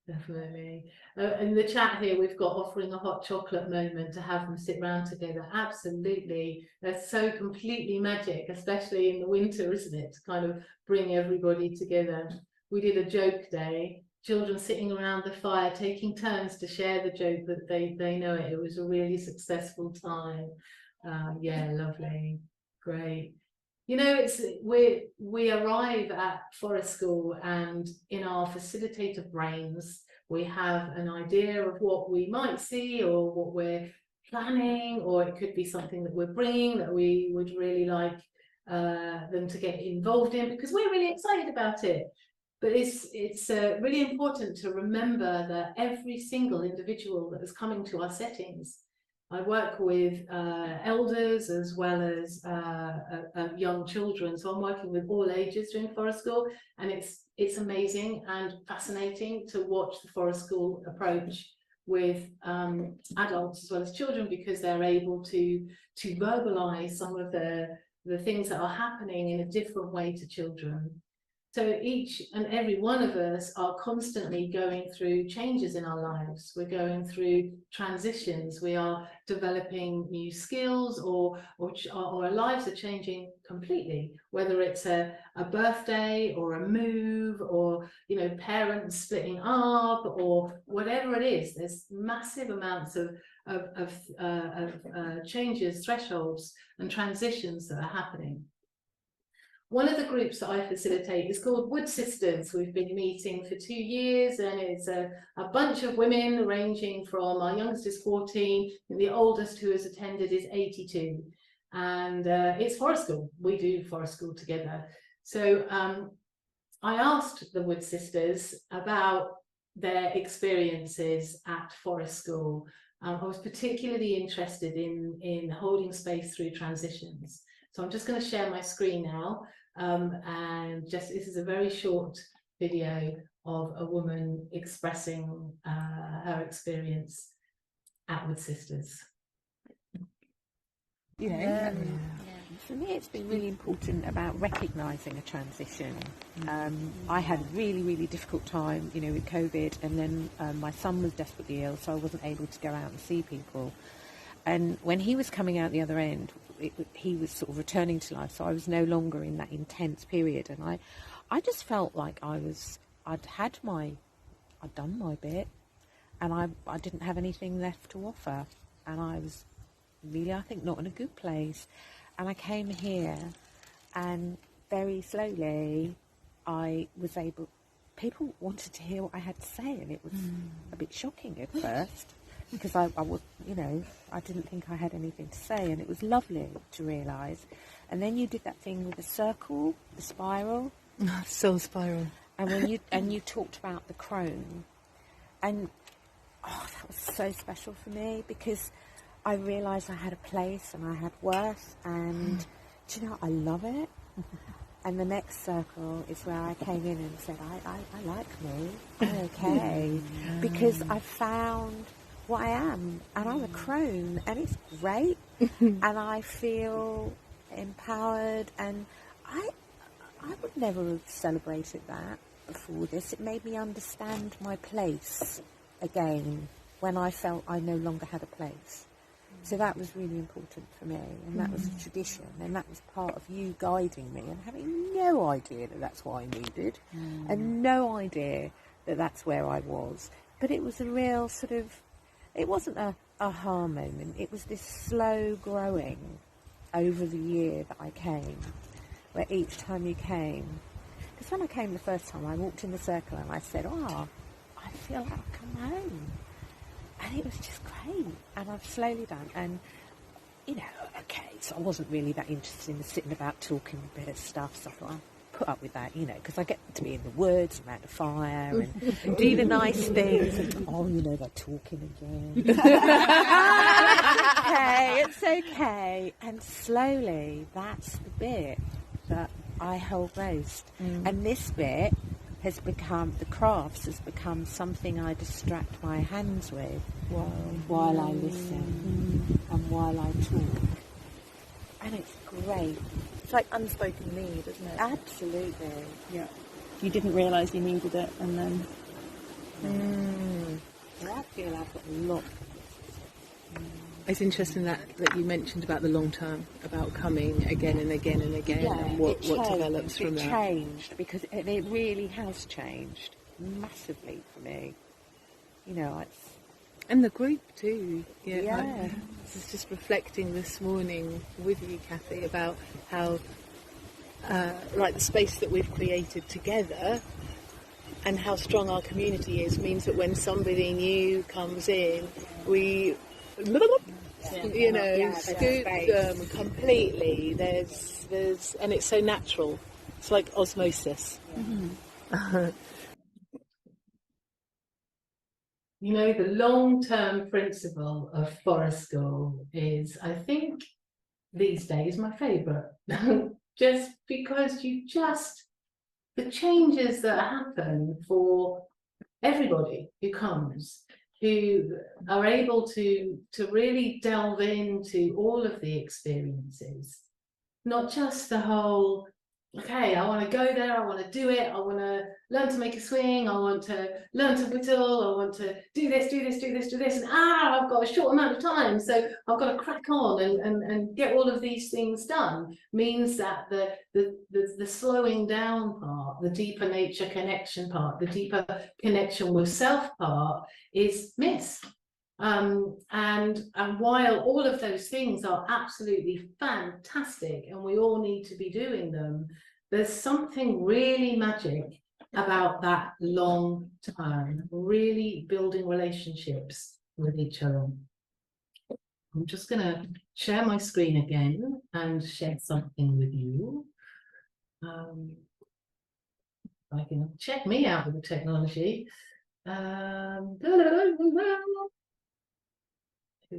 Definitely. In the chat here, we've got offering a hot chocolate moment to have them sit round together. Absolutely. That's so completely magic, especially in the winter, isn't it? To kind of bring everybody together. We did a joke day, children sitting around the fire, taking turns to share the joke that they know it. It was a really successful time. Yeah, lovely. Great. You know, we arrive at forest school, and in our facilitator brains, we have an idea of what we might see or what we're planning, or it could be something that we're bringing that we would really like them to get involved in, because we're really excited about it. But it's really important to remember that every single individual that is coming to our settings, I work with elders as well as young children, so I'm working with all ages during Forest School, and it's amazing and fascinating to watch the Forest School approach with adults as well as children, because they're able to verbalise some of the things that are happening in a different way to children. So each and every one of us are constantly going through changes in our lives. We're going through transitions. We are developing new skills, or our lives are changing completely, whether it's a birthday or a move, or, you know, parents splitting up, or whatever it is. There's massive amounts of changes, thresholds and transitions that are happening. One of the groups that I facilitate is called Wood Sisters. We've been meeting for 2 years, and it's a bunch of women ranging from, our youngest is 14, and the oldest who has attended is 82. And it's Forest School. We do Forest School together. So I asked the Wood Sisters about their experiences at Forest School. I was particularly interested in holding space through transitions. So I'm just going to share my screen now, and this is a very short video of a woman expressing her experience at Wood Sisters. You know, for me it's been really important about recognising a transition. I had a really difficult time, you know, with COVID, and then my son was desperately ill, so I wasn't able to go out and see people. And when he was coming out the other end, he was sort of returning to life, so I was no longer in that intense period, and I just felt like I'd done my bit, and I didn't have anything left to offer, and I was really, I think, not in a good place. And I came here, and very slowly I was able, people wanted to hear what I had to say, and it was a bit shocking at first, because I was, you know, I didn't think I had anything to say, and it was lovely to realise. And then you did that thing with the circle, the spiral. Soul spiral. And when you talked about the crone, and that was so special for me, because I realised I had a place and I had worth, and do you know, I love it. And the next circle is where I came in and said, I like me, I'm okay, because I found what I am, and I'm a crone, and it's great, and I feel empowered, and I would never have celebrated that before this. It made me understand my place again when I felt I no longer had a place. So that was really important for me, and that was a tradition, and that was part of you guiding me and having no idea that that's what I needed, and no idea that that's where I was. But it was a real sort of, it wasn't a aha moment, it was this slow growing over the year that I came, where each time you came, because when I came the first time, I walked in the circle and I said, I feel like I've come home. And it was just great, and I've slowly done, and, you know, okay, so I wasn't really that interested in sitting about talking a bit of stuff, so I thought, I'll put up with that, you know, because I get to be in the woods, around the fire, and do the nice things, and, you know, they're talking again. It's okay, and slowly, that's the bit that I hold most, and this bit has become, the crafts has become something I distract my hands with while I listen and while I talk. And it's great. It's like unspoken need, isn't it? Absolutely. Yeah. You didn't realise you needed it, and then... Well, I feel I've got a lot. It's interesting that you mentioned about the long term, about coming again and again and again, and what develops from that. It changed, because it really has changed massively for me. You know, it's... And the group too. Yeah. I was just reflecting this morning with you, Kathy, about how, like, the space that we've created together and how strong our community is means that when somebody new comes in, you know, scoop them completely. There's, and it's so natural. It's like osmosis. You know, the long-term principle of forest school is, I think, these days my favourite. Just because the changes that happen for everybody who comes, who are able to really delve into all of the experiences, not just the whole, okay, I want to go there, I want to do it, I want to learn to make a swing, I want to learn to whittle, I want to do this, and I've got a short amount of time, so I've got to crack on and get all of these things done, means that the slowing down part, the deeper nature connection part, the deeper connection with self part is missed. And while all of those things are absolutely fantastic and we all need to be doing them, there's something really magic about that long term, really building relationships with each other. I'm just going to share my screen again and share something with you. I can check me out with the technology. Here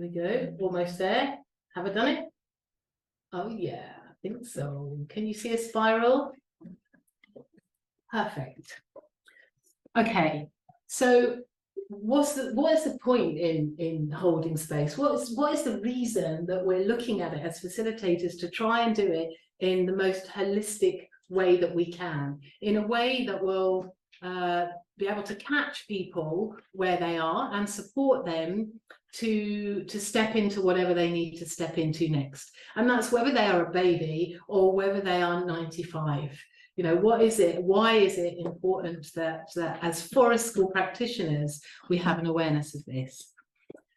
we go, almost there. Have I done it? Oh yeah, I think so. Can you see a spiral? Perfect. Okay, so what is the point in holding space? What is the reason that we're looking at it as facilitators to try and do it in the most holistic way that we can, in a way that will be able to catch people where they are and support them to step into whatever they need to step into next. And that's whether they are a baby or whether they are 95. You know, what is it? Why is it important that as forest school practitioners, we have an awareness of this?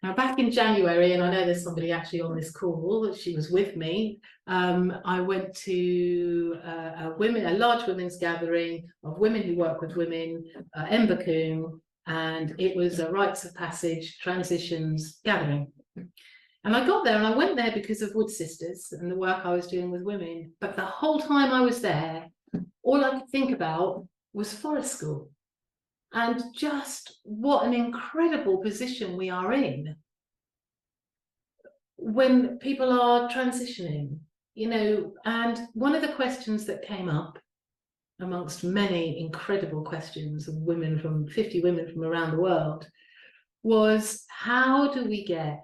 Now, back in January, and I know there's somebody actually on this call, she was with me, I went to a large women's gathering of women who work with women, Embercombe, and it was a rites of passage transitions gathering. And I got there, and I went there because of Wood Sisters and the work I was doing with women. But the whole time I was there, all I could think about was forest school. And just what an incredible position we are in when people are transitioning, you know. And one of the questions that came up amongst many incredible questions of women from 50 women from around the world was, how do we get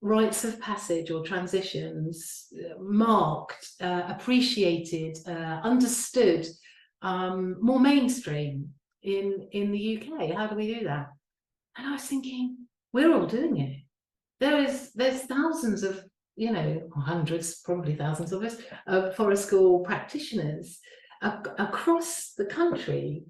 rites of passage or transitions marked, appreciated, understood, more mainstream in the UK? How do we do that? And I was thinking, we're all doing it. There's thousands of, you know, hundreds, probably thousands of us, forest school practitioners across the country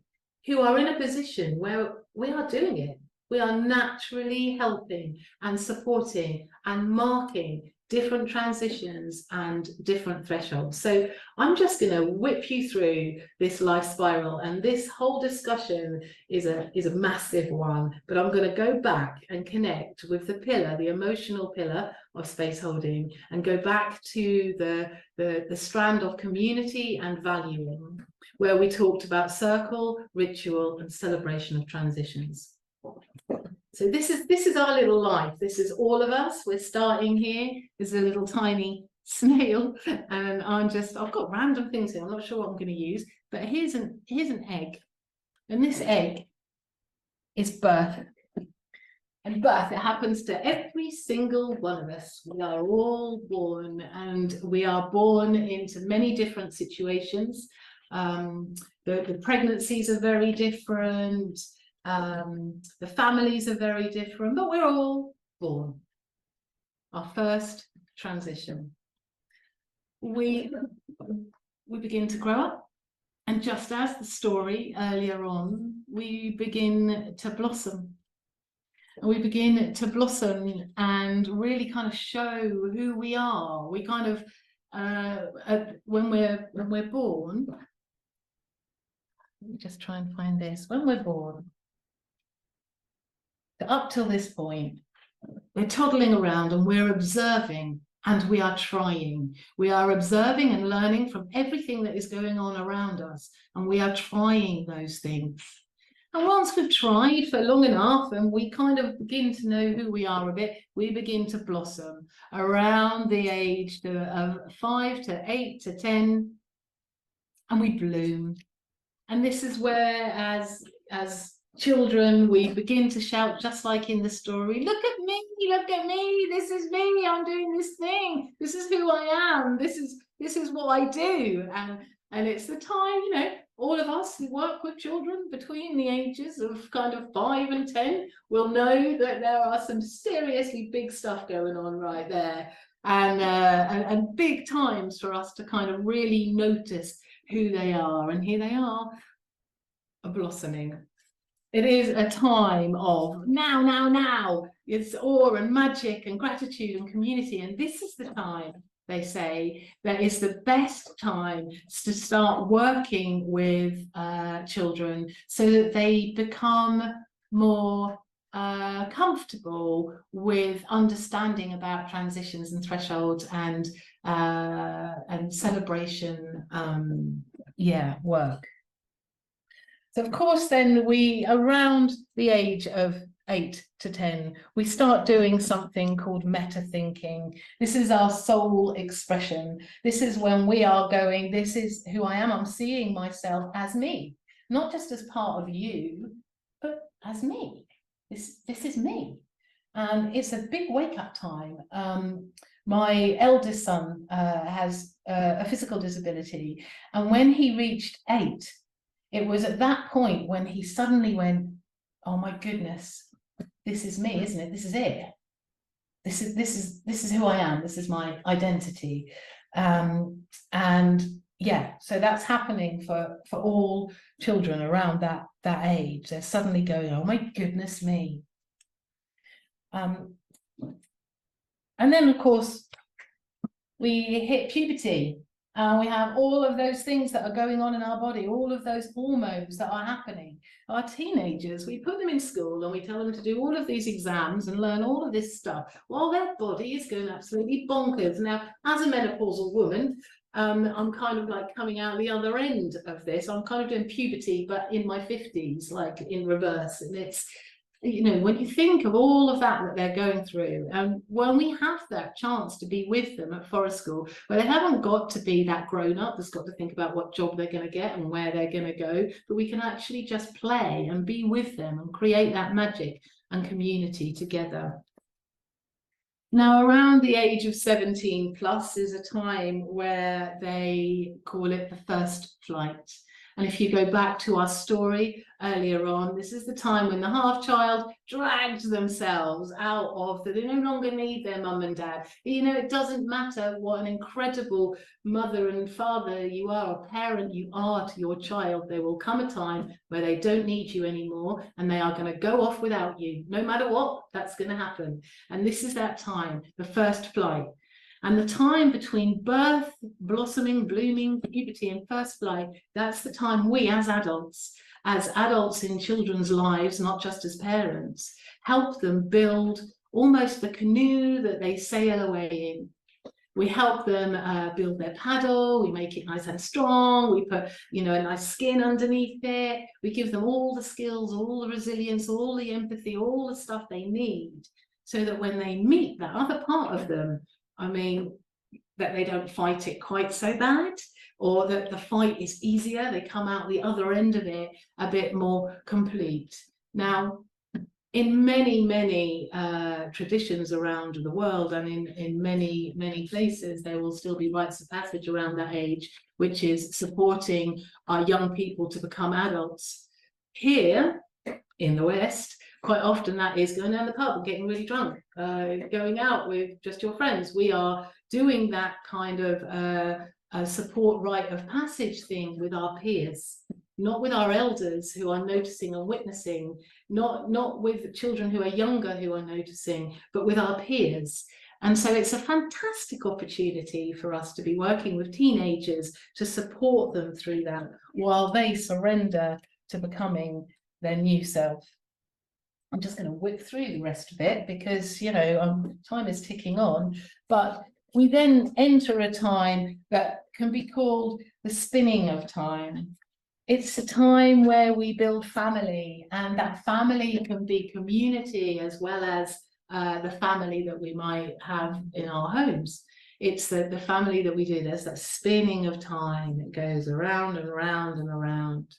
who are in a position where we are doing it. We are naturally helping and supporting and marking different transitions and different thresholds. So I'm just going to whip you through this life spiral, and this whole discussion is a massive one, but I'm going to go back and connect with the pillar, the emotional pillar of space holding, and go back to the strand of community and valuing, where we talked about circle, ritual, and celebration of transitions. So this is our little life. This is all of us. We're starting here. There's a little tiny snail, and I've got random things here. I'm not sure what I'm going to use, but here's an egg, and this egg is birth. And birth, it happens to every single one of us. We are all born, and we are born into many different situations. The pregnancies are very different. The families are very different, but we're all born. Our first transition. We begin to grow up, and just as the story earlier on, we begin to blossom. And we begin to blossom and really kind of show who we are. We kind of when we're born. Let me just try and find this. When we're born, up till this point, We're toddling around and we're observing, and we are trying. We are observing and learning from everything that is going on around us, and we are trying those things. And once we've tried for long enough and we kind of begin to know who we are a bit, we begin to blossom around the age of 5 to 8 to 10, and we bloom. And this is where, as children, we begin to shout, just like in the story, look at me, this is me, I'm doing this thing, this is who I am, this is what I do. And it's the time, you know, all of us who work with children between the ages of kind of 5 and 10 will know that there are some seriously big stuff going on right there, and big times for us to kind of really notice who they are. And here they are blossoming. It is a time of now. It's awe and magic and gratitude and community. And this is the time, they say, that is the best time to start working with children so that they become more comfortable with understanding about transitions and thresholds and celebration work. So of course, then we, around the age of 8 to 10, we start doing something called meta thinking. This is our soul expression. This is when we are going, this is who I am. I'm seeing myself as me, not just as part of you, but as me. This is me. And it's a big wake-up time. My eldest son has a physical disability, and when he reached 8, it was at that point when he suddenly went, oh my goodness, this is me, isn't it? This is it. This is who I am. This is my identity. And yeah, so that's happening for all children around that age. They're suddenly going, oh my goodness me. And then of course we hit puberty. We have all of those things that are going on in our body, all of those hormones that are happening. Our teenagers, we put them in school and we tell them to do all of these exams and learn all of this stuff while their body is going absolutely bonkers. Now, as a menopausal woman, I'm kind of like coming out the other end of this. I'm kind of doing puberty, but in my 50s, like in reverse. And it's, you know, when you think of all of that they're going through, and when we have that chance to be with them at forest school, where they haven't got to be that grown up that's got to think about what job they're going to get and where they're going to go, but we can actually just play and be with them and create that magic and community together. Now, around the age of 17 plus is a time where they call it the first flight. And if you go back to our story earlier on, this is the time when the half-child dragged themselves out of that. They no longer need their mum and dad. You know, it doesn't matter what an incredible mother and father you are, or parent you are to your child, there will come a time where they don't need you anymore and they are going to go off without you. No matter what, that's going to happen. And this is that time, the first flight. And the time between birth, blossoming, blooming, puberty, and first flight, that's the time we as adults in children's lives, not just as parents, help them build almost the canoe that they sail away in. We help them build their paddle, we make it nice and strong, we put, you know, a nice skin underneath it, we give them all the skills, all the resilience, all the empathy, all the stuff they need, so that when they meet that other part of them, I mean, that they don't fight it quite so bad, or that the fight is easier, they come out the other end of it a bit more complete. Now, in many traditions around the world, and in many places, there will still be rites of passage around that age, which is supporting our young people to become adults. Here in the West, quite often that is going down the pub and getting really drunk, going out with just your friends. We are doing that kind of support rite of passage thing with our peers, not with our elders who are noticing and witnessing, not with children who are younger who are noticing, but with our peers. And so it's a fantastic opportunity for us to be working with teenagers to support them through that while they surrender to becoming their new self. I'm just going to whip through the rest of it because, you know, time is ticking on. But we then enter a time that can be called the spinning of time. It's a time where we build family, and that family can be community as well as the family that we might have in our homes. It's the family that we do. There's that spinning of time. It goes around and around and around.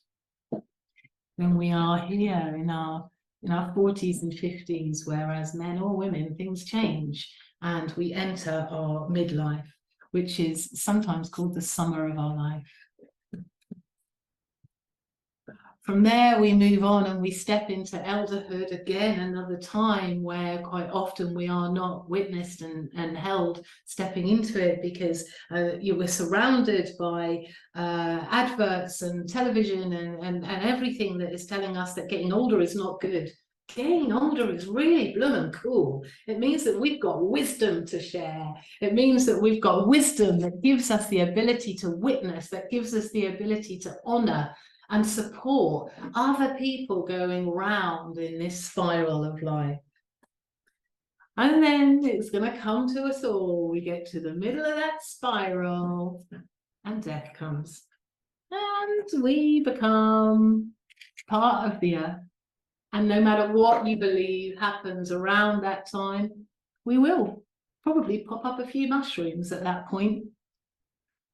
Then we are here in our 40s and 50s, whereas men or women, things change, and we enter our midlife, which is sometimes called the summer of our life. From there, we move on and we step into elderhood again, another time where quite often we are not witnessed and held stepping into it because you were surrounded by adverts and television and everything that is telling us that getting older is not good. Getting older is really blooming cool. It means that we've got wisdom to share. It means that we've got wisdom that gives us the ability to witness, that gives us the ability to honor and support other people going round in this spiral of life. And then it's going to come to us all. We get to the middle of that spiral and death comes. And we become part of the earth. And no matter what you believe happens around that time, we will probably pop up a few mushrooms at that point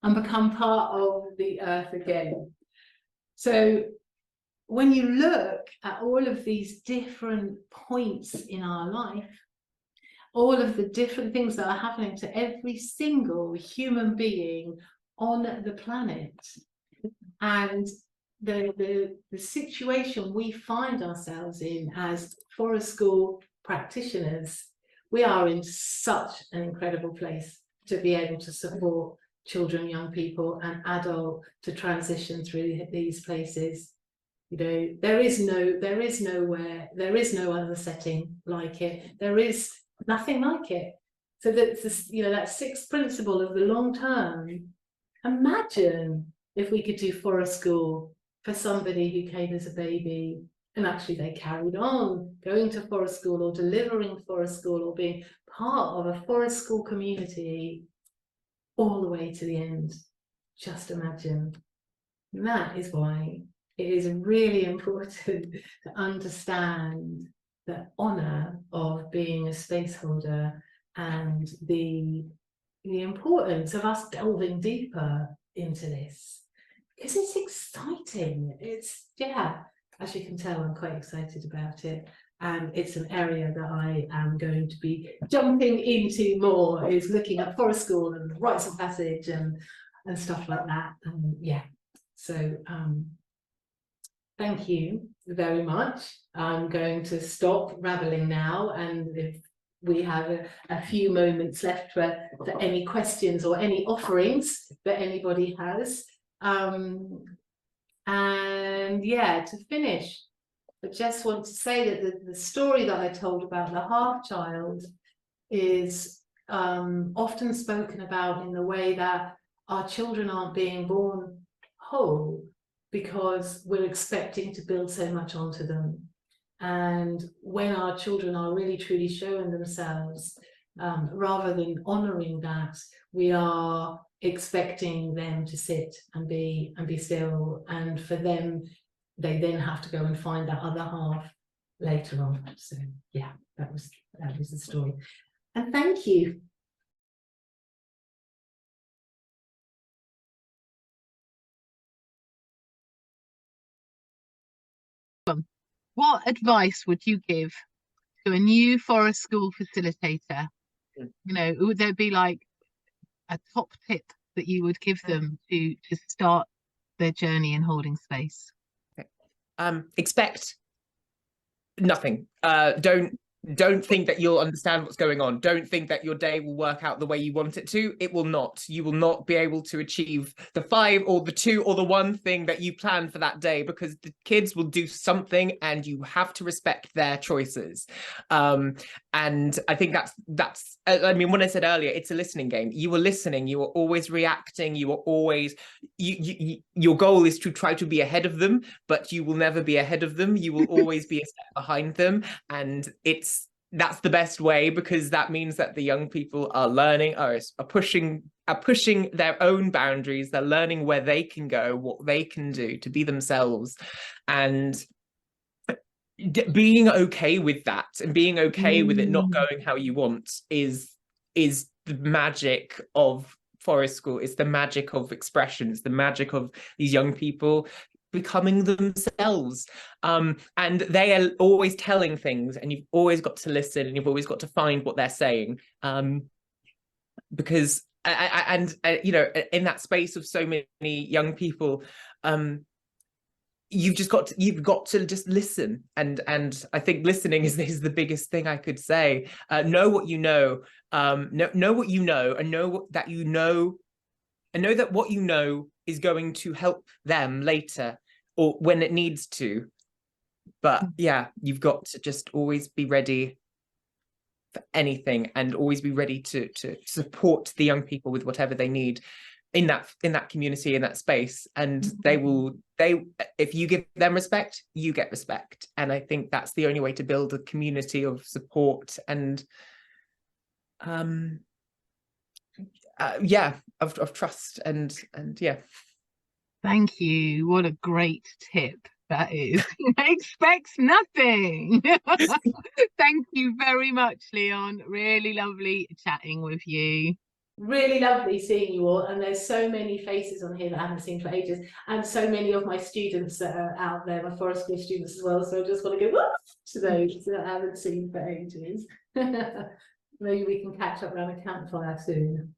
and become part of the earth again. So when you look at all of these different points in our life, all of the different things that are happening to every single human being on the planet, and the situation we find ourselves in as forest school practitioners, we are in such an incredible place to be able to support children, young people and adult to transition through these places. You know, there is no other setting like it. There is nothing like it. So that's this, you know, that sixth principle of the long term. Imagine if we could do forest school for somebody who came as a baby and actually they carried on going to forest school or delivering forest school or being part of a forest school community all the way to the end. Just imagine. And that is why it is really important to understand the honor of being a space holder and the importance of us delving deeper into this, because it's exciting. It's, yeah, as you can tell, I'm quite excited about it. And it's an area that I am going to be jumping into more, is looking at forest school and rites of passage and stuff like that. Yeah, so thank you very much. I'm going to stop rattling now, and if we have a few moments left for any questions or any offerings that anybody has. And yeah, to finish, I just want to say that the story that I told about the half child is often spoken about in the way that our children aren't being born whole because we're expecting to build so much onto them. And when our children are really truly showing themselves, rather than honoring that, we are expecting them to sit and be still, and for them, they then have to go and find that other half later on. So yeah, that was the story. And thank you. What advice would you give to a new forest school facilitator? You know, would there be like a top tip that you would give them to start their journey in holding space? Expect nothing. Don't don't think that you'll understand what's going on. Don't think that your day will work out the way you want it to. It will not. You will not be able to achieve the 5 or the 2 or the 1 thing that you planned for that day, because the kids will do something and you have to respect their choices. And I think that's I mean, when I said earlier, it's a listening game. You are listening, you are always reacting, you are always, your goal is to try to be ahead of them, but you will never be ahead of them. You will always be a step behind them. And that's the best way, because that means that the young people are learning, are pushing their own boundaries. They're learning where they can go, what they can do to be themselves, and being okay with that, and being okay with it not going how you want is the magic of forest school. It's the magic of expression. It's the magic of these young people becoming themselves, and they are always telling things, and you've always got to listen, and you've always got to find what they're saying, because you know, in that space of so many young people, you've got to just listen, and I think listening is the biggest thing I could say. Know what you know, know what you know, and know that you know, and know that what you know is going to help them later or when it needs to. But yeah, you've got to just always be ready for anything, and always be ready to support the young people with whatever they need in that community, in that space. And if you give them respect, you get respect. And I think that's the only way to build a community of support and yeah, of trust, and yeah. Thank you. What a great tip that is. Expects nothing. Thank you very much, Leon. Really lovely chatting with you. Really lovely seeing you all, and there's so many faces on here that I haven't seen for ages, and so many of my students that are out there, my forest school students as well, so I just want to go to those that I haven't seen for ages. Maybe we can catch up around a campfire soon.